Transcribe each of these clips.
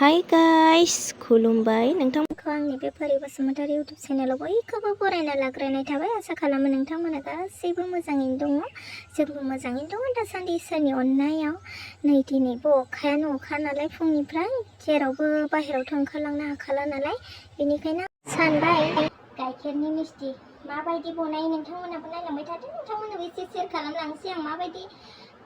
Hi guys खुलुमबाय नोंथांमोनखौ आंनि बे फारि बसुमतारी इउटुब चेनेलाव बयखौबो बरायना लाग्रोनाय थाबाय। आसा खालामो नोंथांमोना गासैबो मोजाङैनो दङ। जोंबो मोजाङैनो दङ दासान्दि इसोरनि अननायाव। नै दिनैबो अखायानो अखा नालाय फुंनिफ्राय जेरावबो बाहेरावथ' ओंखारलांनो हाखाला नालाय, बेनिखायनो सानबाय गाइखेरनि मिस्टि माबायदि बनायो नोंथांमोनाबो नायलांबाय थादो। नोंथांमोनाबो एसे शेयार खालामलांसै आं माबायदि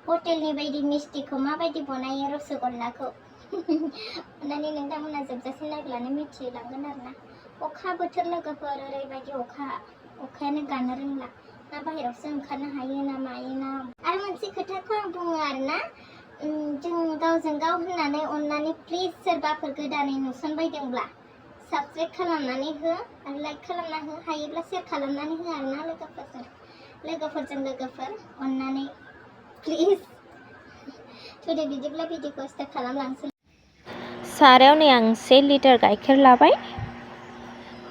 हटेलनि बायदि मिस्टिखौ माबायदि बनायो रसगल्लाखौ। अन्नानै नोंथांमोना जोबजासे नायब्लानो मिथिलांगोन आरोना। अखा बोथोर लोगोफोर ओरैबायदि अखायानो गानो रोंला, ना बाहेरावसो ओंखारनो हायो ना मायो ना। आरो मोनसे खोथाखौ आं बुङो आरोना, जों गावजों गाव होननानै अन्नानै प्लिज सोरबाफोर गोदानै नुसनबायदोंब्ला साबसक्राइब खालामनानै हो आरो लाइक खालामना हो, हायोब्ला शेयार खालामनानै हो आरोना लोगोफोरजों लोगोफोर अन्नानै प्लिज। थुदे बिदिब्ला भिडिअखौ स्टार्ट खालामलांसै। सारायाव नै आं 1 लिटार गाइखेर लाबाय,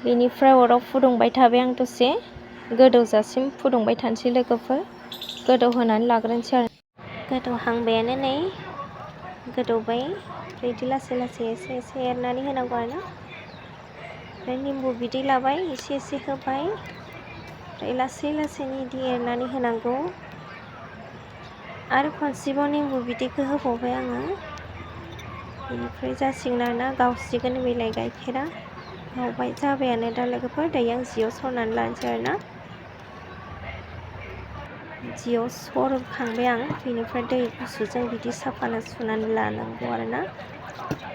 बेनिफ्राय अराव फुदुंबाय थाबाय आं दसे, गोदौजासिम फुदुंबाय थानोसै लोगोफोर। गोदौहोनानै लाग्रोनोसै आरो गोदौहांबायानो नै गोदौबाय, बिदि लासै लासै एसे एसे एरनानै होनांगौ आरोना। ओमफ्राय निम्बु बिदै लाबाय, एसे एसे होबाय, ओमफ्राय लासै लासैनो बिदि एरनानै होनांगौ। आरो खनसेबाव निम्बु बिदैखौ होबावबाय आङो। बेनिफ्राय जासिगोन आरोना, गावसिगोन बेलाय गाइखेरा गावबाय जाबायानो दा लोगोफोर। दायो आं जियाव सरनानै लानोसै आरोना। जियाव सरखांबाय आं, बेनिफ्राय दै गुसुजों बिदि साफानो सुनानै लानांगौ आरोना।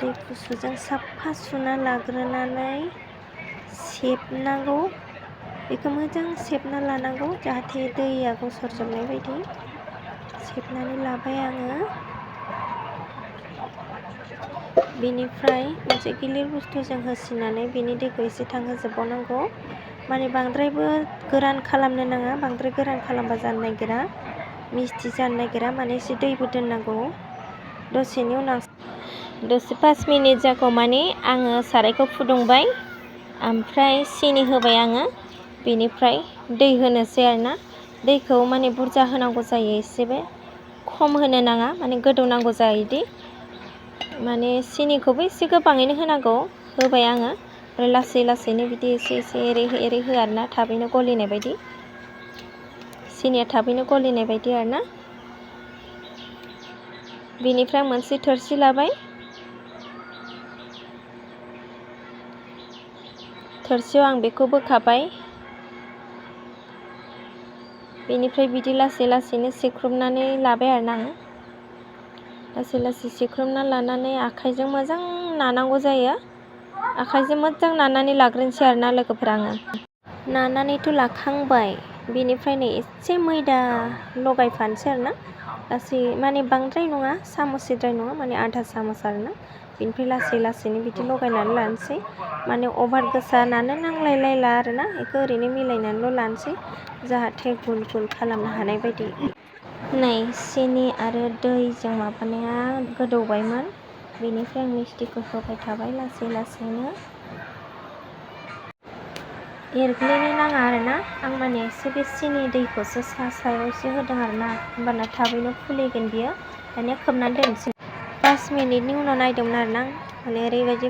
दै गुसुजों साफा सुना लाग्रोनानै सेबनांगौ, बेखौ मोजां सेबना लानांगौ जाहाथे दैया गसरजोबनाय बायदि सेबनानै लाबाय आङो। बेनिफ्राय मोनसे गिलिर बुस्थुजों होसिनानै बेनि दैखौ एसे थांहोजोबबावनांगौ। माने बांद्रायबो गोरान खालामनो नाङा, बांद्राय गोरान खालामबा जानो नागिरा, मिस्टि जानो नागिरा, माने एसे दैबो दोननांगौ। दसेनि उनाव दसे 5 मिनिट जागौ माने आङो सारायखौ फुदुंबाय, ओमफ्राय सिनि होबाय आङो, बेनिफ्राय दै होनोसै आरोना। दैखौ माने बुरजा होनांगौ जायो, एसेबो खम होनो नाङा, माने गोदौनांगौ जायोदि, माने सिनिखौबो एसे गोबाङैनो होनांगौ। होबाय आङो, ओमफ्राय लासै लासैनो बिदि एसे एसे एरै एरै हो आरोना, थाबैनो गलिनाय बायदि, सिनिया थाबैनो गलिनाय बायदि आरोना। बेनिफ्राय मोनसे थोरसि लाबाय, थोरसियाव आं बेखौ बोखाबाय, बेनिफ्राय बिदि लासै लासैनो सिख्रुबनानै लाबाय आरोना आङो। लासै लासै सिख्रुबना लानानै आखाइजों मोजां नानांगौ जायो। आखाइजों मोजां नानानै लाग्रोनोसै आरोना लोगोफोर आङो। नानानैथ' लाखांबाय, बेनिफ्राय नै एसे मैदा लगायफानोसै आरोना। लासै माने बांद्राय नङा, सामससेद्राय नङा, माने आधा सामस आरोना। बेनिफ्राय लासै लासैनो बिदि लगायनानै लानोसै, माने अभार गोसा नानो नांलायलायला आरोना। बेखौ ओरैनो मिलायनानैल' लानोसै, जाहाथे गुल गुल खालामनो हानाय बायदि। नै सिनि आरो दैजों माबानाया गोदौबायमोन, बेनिफ्राय आं मिस्टिखौ होबाय थाबाय लासै लासैनो। एरग्लिनो नाङा आरोना, आं माने एसे बे सिनि दैखौसो सायाव एसे होदों आरोना, होमबाना थाबैनो फुलिगोन बियो। दानिया खोबनानै दोनसै। 5 मिनिटनि उनाव नायदोंमोन आरोना आं, माने ओरैबायदि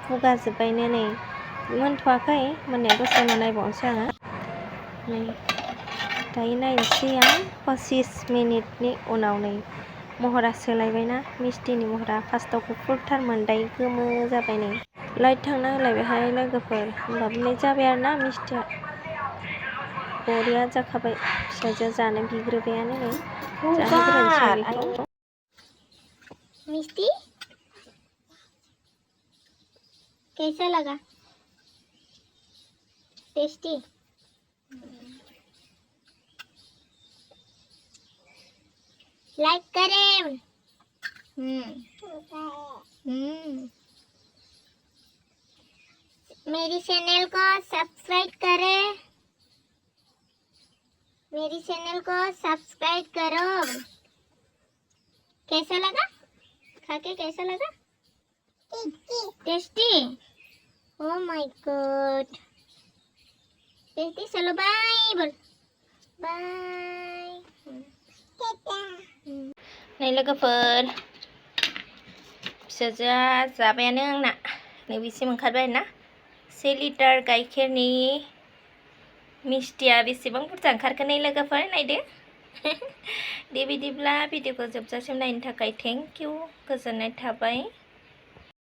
फुगाजोब्बायनो नै मोनथ'वाखै, मोननाया दसे उनाव नायबावनोसै आङो। नै दायो नायनोसै आं 25 मिनिटनि उनाव। नै महरा सोलायबायना, मिस्टिनि महरा फार्स्टआव गुफुरथारमोन, दायो गोमो जाबाय। नै लाइट थांना होलायबायहाय लोगोफोर, होमबाबो नै जाबाय आरोना मिस्टिया। बरिया जाखाबाय, फिसाजोआ जानो बिग्रोबायानो। नै जाहोग्रोनोसै आं बेखौ। मिस्टी कैसा लगा? टेस्टी? लाइक करें। मेरी चैनल को सब्सक्राइब करें, मेरी चैनल को सब्सक्राइब करो। कैसा लगा? खाके कैसा लगा? Tasty? Oh my God, tasty. चलो बाय बोल, बाय। नै लोगोफोर, फिसाजोआ जाबायानो आंना नैबेसिम ओंखारबाय ना 1 लिटार गाइखेरनि मिस्टिया बेसेबां बुरजा ओंखारखो नै लोगोफोर नायदो दे बिदिब्ला भिडिअखौ जोबजासिम नायनो थाखाय थेंक इउ गोजोननाय थाबाय।